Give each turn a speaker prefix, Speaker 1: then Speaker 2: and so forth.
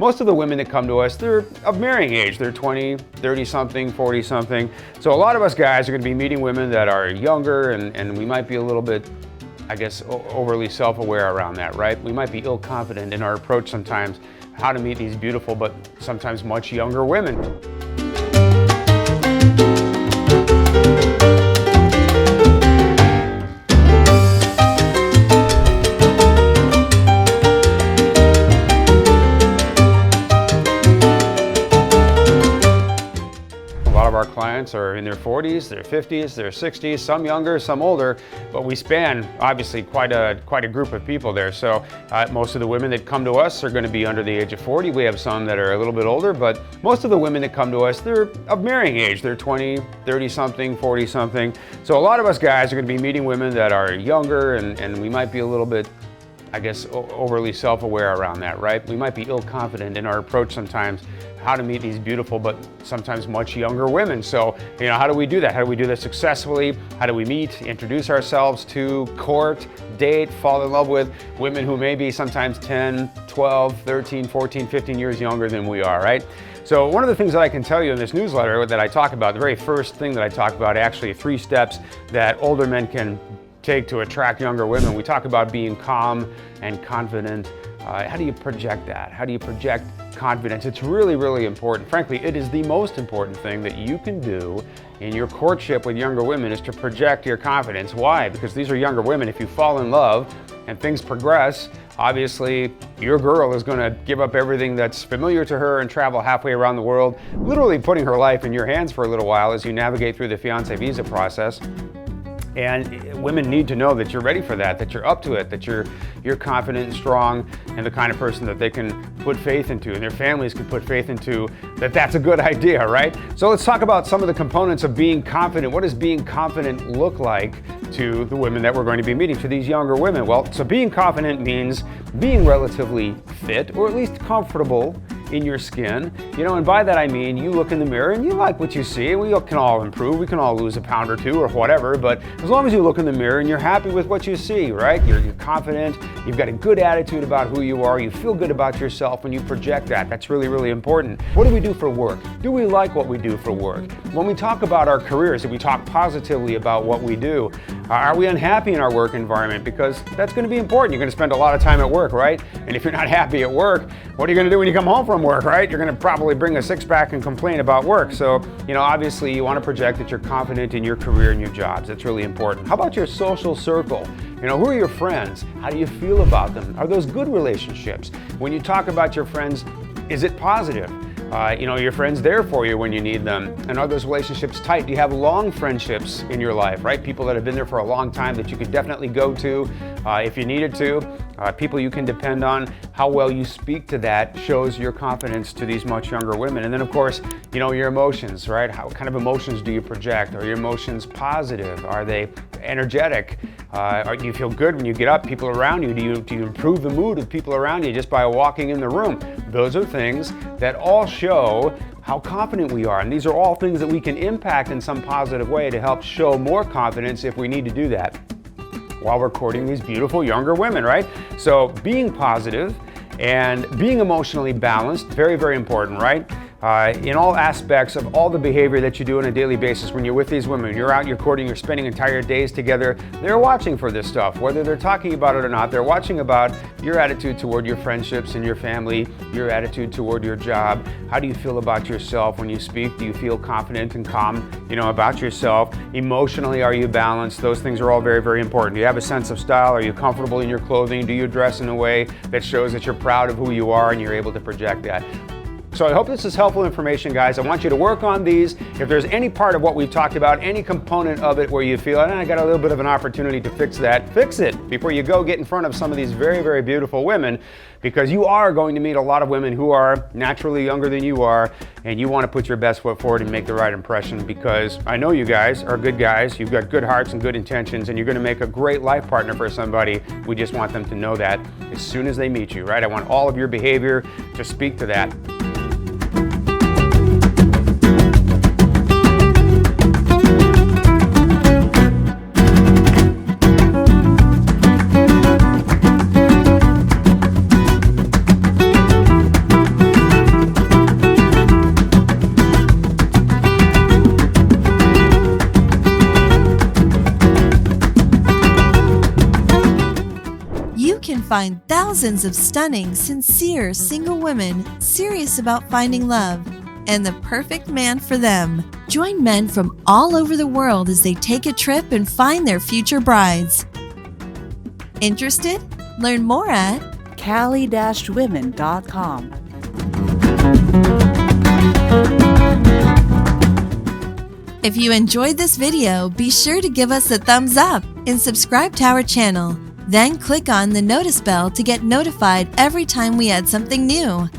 Speaker 1: most of the women that come to us, they're of marrying age. They're 20, 30 something, 40 something. So a lot of us guys are going to be meeting women that are younger, and we might be a little bit, I guess, overly self-aware around that, right? We might be ill-confident in our approach sometimes, how to meet these beautiful but sometimes much younger women. Our clients are in their 40s, their 50s, their 60s, some younger, some older, but we span obviously quite a group of people there. So most of the women that come to us are going to be under the age of 40. We have some that are a little bit older, but most of the women that come to us, they're of marrying age. They're 20, 30 something, 40 something. So a lot of us guys are going to be meeting women that are younger, and we might be a little bit, I guess, overly self-aware around that, right? We might be ill-confident in our approach sometimes, how to meet these beautiful but sometimes much younger women. So, how do we do that? How do we do that successfully? How do we meet, introduce ourselves to, court, date, fall in love with women who may be sometimes 10, 12, 13, 14, 15 years younger than we are, right? So one of the things that I can tell you in this newsletter that I talk about, the very first thing that I talk about, actually 3 steps that older men can take to attract younger women. We talk about being calm and confident. How do you project that? How do you project confidence? It's really, really important. Frankly, it is the most important thing that you can do in your courtship with younger women, is to project your confidence. Why? Because these are younger women. If you fall in love and things progress, obviously your girl is going to give up everything that's familiar to her and travel halfway around the world, literally putting her life in your hands for a little while as you navigate through the fiancé visa process. And women need to know that you're ready for that, that you're up to it, that you're confident and strong, and the kind of person that they can put faith into, and their families can put faith into, that that's a good idea, right? So let's talk about some of the components of being confident. What does being confident look like to the women that we're going to be meeting, to these younger women? Well, so being confident means being relatively fit, or at least comfortable in your skin, and by that I mean you look in the mirror and you like what you see. We can all improve, we can all lose a pound or 2 or whatever, but as long as you look in the mirror and you're happy with what you see, right? You're confident, you've got a good attitude about who you are, you feel good about yourself when you project that. That's really, really important. What do we do for work? Do we like what we do for work? When we talk about our careers, if we talk positively about what we do, are we unhappy in our work environment? Because that's going to be important. You're going to spend a lot of time at work, right? And if you're not happy at work, what are you going to do when you come home from work, right? You're going to probably bring a six-pack and complain about work. So, obviously you want to project that you're confident in your career and your jobs. That's really important. How about your social circle? Who are your friends? How do you feel about them? Are those good relationships? When you talk about your friends, is it positive? Your friends there for you when you need them. And are those relationships tight? Do you have long friendships in your life, right? People that have been there for a long time that you could definitely go to if you needed to. People you can depend on. How well you speak to that shows your confidence to these much younger women. And then of course, your emotions, right? How kind of emotions do you project? Are your emotions positive? Are they energetic? Do you feel good when you get up? People around you, do you improve the mood of people around you just by walking in the room? Those are things that all show how confident we are. And these are all things that we can impact in some positive way to help show more confidence if we need to do that while we're courting these beautiful younger women, right? So being positive and being emotionally balanced, very, very important, right? In all aspects of all the behavior that you do on a daily basis when you're with these women, you're out, you're courting, you're spending entire days together, they're watching for this stuff. Whether they're talking about it or not, they're watching about your attitude toward your friendships and your family, your attitude toward your job. How do you feel about yourself when you speak? Do you feel confident and calm, about yourself? Emotionally, are you balanced? Those things are all very, very important. Do you have a sense of style? Are you comfortable in your clothing? Do you dress in a way that shows that you're proud of who you are and you're able to project that? So I hope this is helpful information, guys. I want you to work on these. If there's any part of what we've talked about, any component of it where you feel, I got a little bit of an opportunity to fix that, fix it before you go get in front of some of these very, very beautiful women, because you are going to meet a lot of women who are naturally younger than you are, and you want to put your best foot forward and make the right impression, because I know you guys are good guys. You've got good hearts and good intentions, and you're going to make a great life partner for somebody. We just want them to know that as soon as they meet you, right? I want all of your behavior to speak to that.
Speaker 2: find thousands of stunning, sincere, single women serious about finding love and the perfect man for them. Join men from all over the world as they take a trip and find their future brides. Interested? Learn more at
Speaker 3: Cali-women.com.
Speaker 2: If you enjoyed this video, be sure to give us a thumbs up and subscribe to our channel. Then click on the notice bell to get notified every time we add something new.